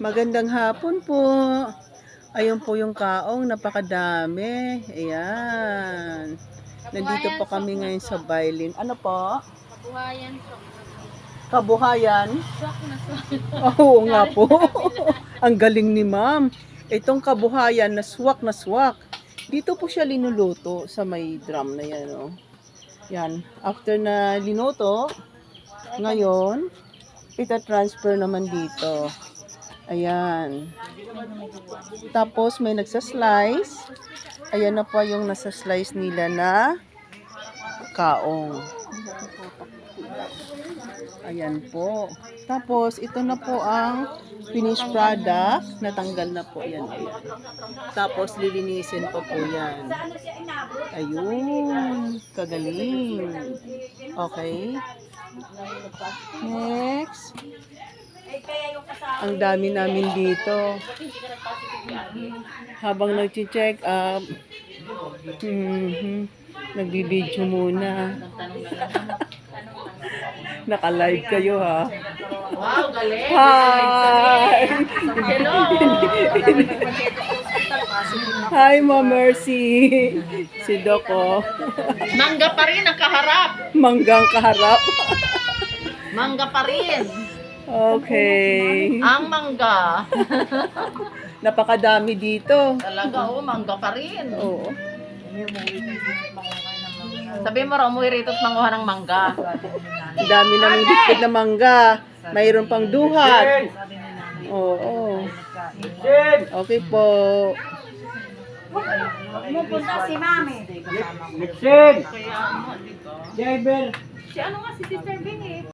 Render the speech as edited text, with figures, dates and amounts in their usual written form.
Magandang hapon po. Ayun po yung kaong, napakadami. Ayan. Nandito po kami ngayon sa Bailin. Ano po? Kabuhayan, sok. Kabuhayan? Sok na sok. Oo nga po. Ang galing ni ma'am. Itong kabuhayan na swak. Dito po siya linuluto sa may drum na yan. Oh. Yan. After na linuto, ngayon, ita-transfer naman dito. Ayan. Tapos may nagsa-slice. Ayan na po yung nasa-slice nila na kaong. Ayan po. Tapos ito na po ang finished product. Natanggal na po yan. Ayan. Tapos lilinisin pa po yan. Ayun. Kagaling. Okay. Next. Ang dami namin dito. Habang nag-check up, nagbibideo muna. Naka-live kayo ha. Wow, galing. Hi! Hello. Hi, Ma Mercy. Si Doko. Mangga pa rin ang kaharap. Manggang kaharap. Mangga pa rin. Okay. Ang mangga. Napakadami dito. Talaga, mangga pa rin. Oo. Sabi mo raw, umuwi rito at manguha ng mangga. Ang dami namin bitbit na mangga. Mayroon pang duhat. Oo. Okay po. Pupunta si Mami. Mixin! Driver! Si ano nga, si Sister Bing eh.